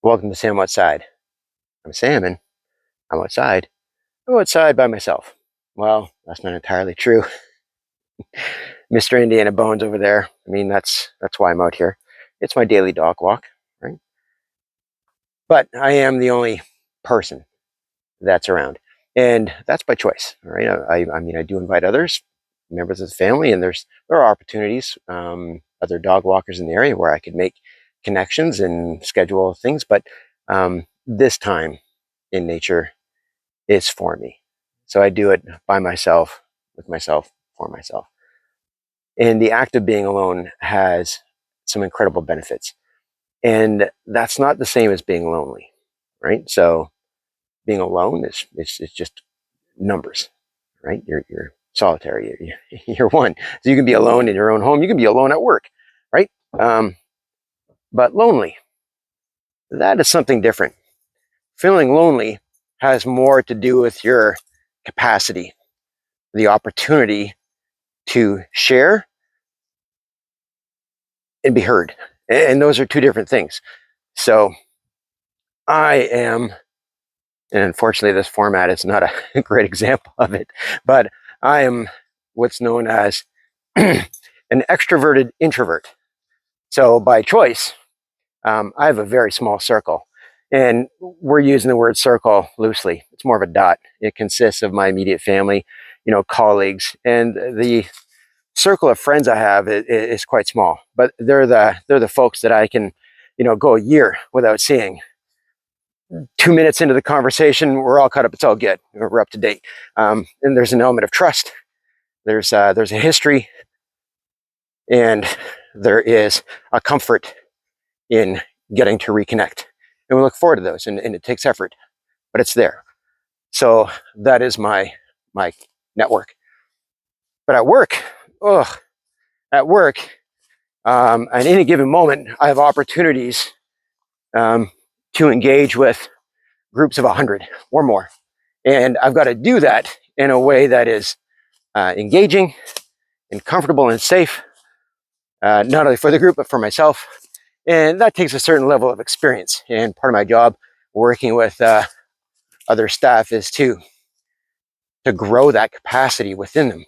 Welcome to Sam Outside. I'm Sam and I'm outside. I'm outside by myself. Well, that's not entirely true. Mr. Indiana Bones over there. That's why I'm out here. It's my daily dog walk, right? But I am the only person that's around. And that's by choice, right? I do invite others, members of the family, and there are opportunities, other dog walkers in the area where I could make connections and schedule things. But this time in nature is for me. So I do it by myself, with myself, for myself. And the act of being alone has some incredible benefits. And that's not the same as being lonely, right? So being alone is just numbers, right? You're solitary. You're one. So you can be alone in your own home. You can be alone at work, right? Um, but lonely, that is something different. Feeling lonely has more to do with your capacity, the opportunity to share and be heard. And those are two different things. So I am, and unfortunately, this format is not a great example of it, but I am what's known as an extroverted introvert. So by choice, I have a very small circle. And we're using the word circle loosely. It's more of a dot. It consists of my immediate family, colleagues, and the circle of friends I have is quite small, but they're the folks that I can, go a year without seeing. 2 minutes into the conversation, we're all caught up. It's all good. We're up to date. And there's an element of trust. There's a history, and there is a comfort in getting to reconnect. And we look forward to those, and it takes effort, but it's there. So that is my network. But at work, at work, at any given moment, I have opportunities to engage with groups of 100 or more. And I've got to do that in a way that is engaging and comfortable and safe, not only for the group, but for myself. And that takes a certain level of experience. And part of my job working with other staff is to grow that capacity within them.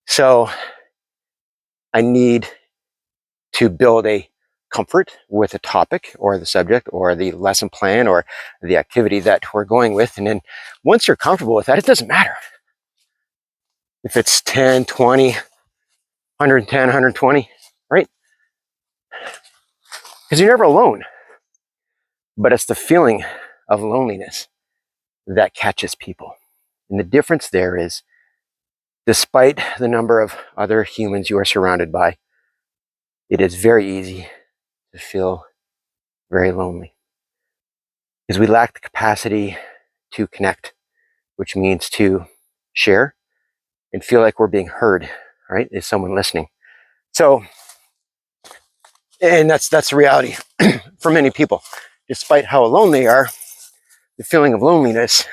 So I need to build a comfort with a topic or the subject or the lesson plan or the activity that we're going with. And then once you're comfortable with that, it doesn't matter if it's 10, 20, 110, 120, right? Because you're never alone. But it's the feeling of loneliness that catches people. And the difference there is, despite the number of other humans you are surrounded by, it is very easy to feel very lonely because we lack the capacity to connect, which means to share and feel like we're being heard, right? Is someone listening? So, and that's the reality for many people. Despite how alone they are, the feeling of loneliness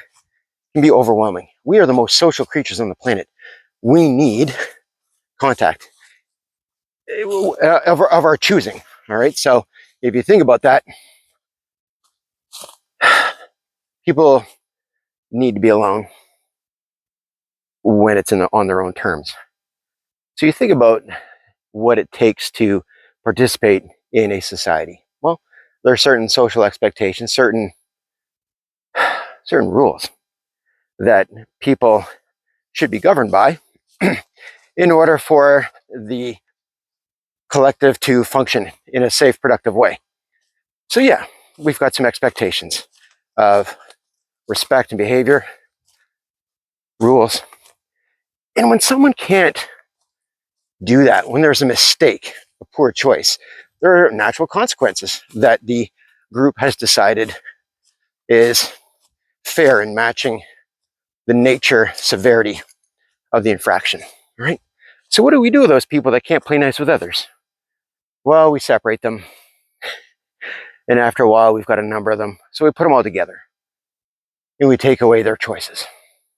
can be overwhelming. We are the most social creatures on the planet. We need contact of our choosing. All right. So if you think about that, people need to be alone when it's on their own terms. So you think about what it takes to participate in a society. Well, there are certain social expectations, certain rules that people should be governed by in order for the collective to function in a safe, productive way. So yeah, we've got some expectations of respect and behavior, rules. And when someone can't do that, when there's a mistake, a poor choice, there are natural consequences that the group has decided is fair in matching the nature, severity of the infraction, right? So what do we do with those people that can't play nice with others? Well, we separate them. And after a while, we've got a number of them. So we put them all together and we take away their choices.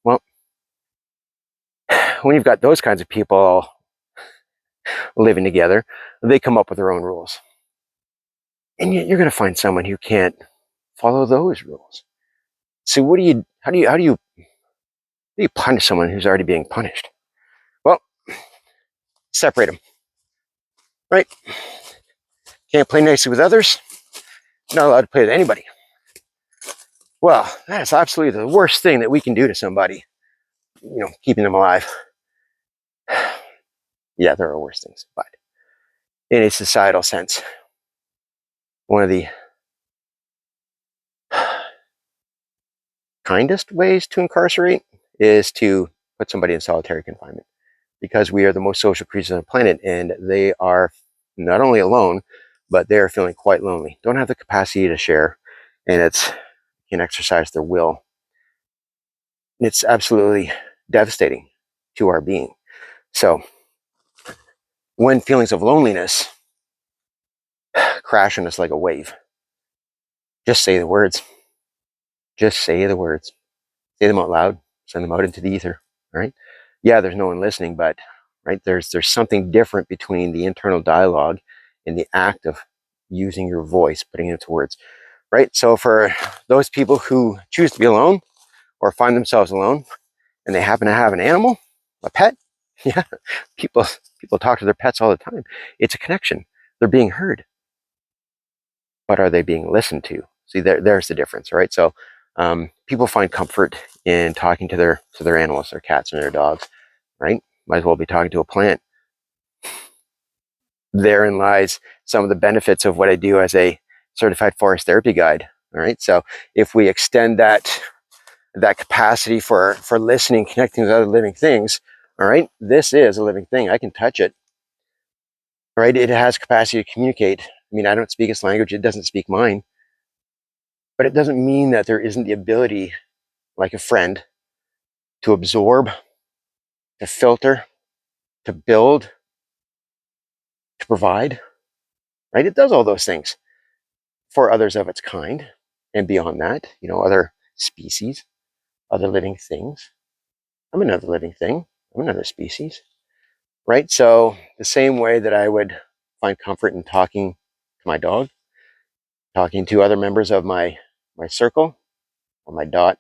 Well, when you've got those kinds of people living together, they come up with their own rules. And yet you're going to find someone who can't follow those rules. So how do you punish someone who's already being punished? Well, separate them, right? Can't play nicely with others, not allowed to play with anybody. Well, that is absolutely the worst thing that we can do to somebody, keeping them alive. Yeah, there are worse things, but in a societal sense, one of the kindest ways to incarcerate is to put somebody in solitary confinement, because we are the most social creatures on the planet, and they are not only alone, but they are feeling quite lonely, don't have the capacity to share, and can exercise their will. It's absolutely devastating to our being. So when feelings of loneliness crash on us like a wave, just say the words. Just say the words. Say them out loud. Send them out into the ether. Right? Yeah, there's no one listening, but right, there's something different between the internal dialogue and the act of using your voice, putting it into words. Right? So for those people who choose to be alone or find themselves alone, and they happen to have an animal, a pet, yeah, people talk to their pets all the time. It's a connection. They're being heard, but are they being listened to? See, there's the difference, right? So people find comfort in talking to their animals, their cats and their dogs, right? Might as well be talking to a plant. Therein lies some of the benefits of what I do as a certified forest therapy guide. All right, so if we extend that capacity for listening, connecting with other living things, all right, this is a living thing. I can touch it, right? It has capacity to communicate. I mean, I don't speak its language. It doesn't speak mine, but it doesn't mean that there isn't the ability, like a friend, to absorb, to filter, to build, to provide, right? It does all those things for others of its kind. And beyond that, other species, other living things. I'm another living thing. I'm another species, right? So the same way that I would find comfort in talking to my dog, talking to other members of my circle or my dot,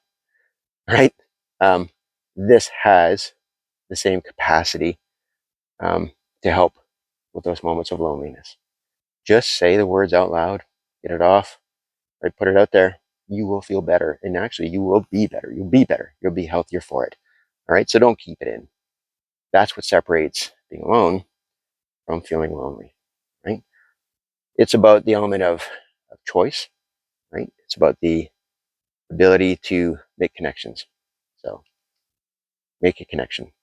right? Um, this has the same capacity to help with those moments of loneliness. Just say the words out loud, get it off, right? Put it out there. You will feel better. And actually, you will be better. You'll be better. You'll be healthier for it. All right. So don't keep it in. That's what separates being alone from feeling lonely, right? It's about the element of choice, right? It's about the ability to make connections. So make a connection,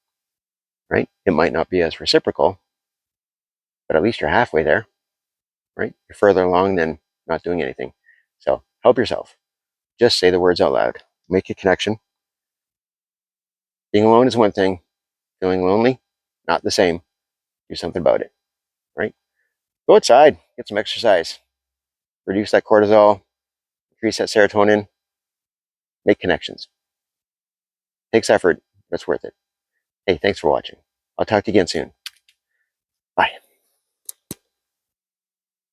right? It might not be as reciprocal, but at least you're halfway there, right? You're further along than not doing anything. So help yourself. Just say the words out loud. Make a connection. Being alone is one thing. Feeling lonely, not the same. Do something about it, right? Go outside, get some exercise, reduce that cortisol, increase that serotonin, make connections. Takes effort, but it's worth it. Hey, thanks for watching. I'll talk to you again soon. Bye.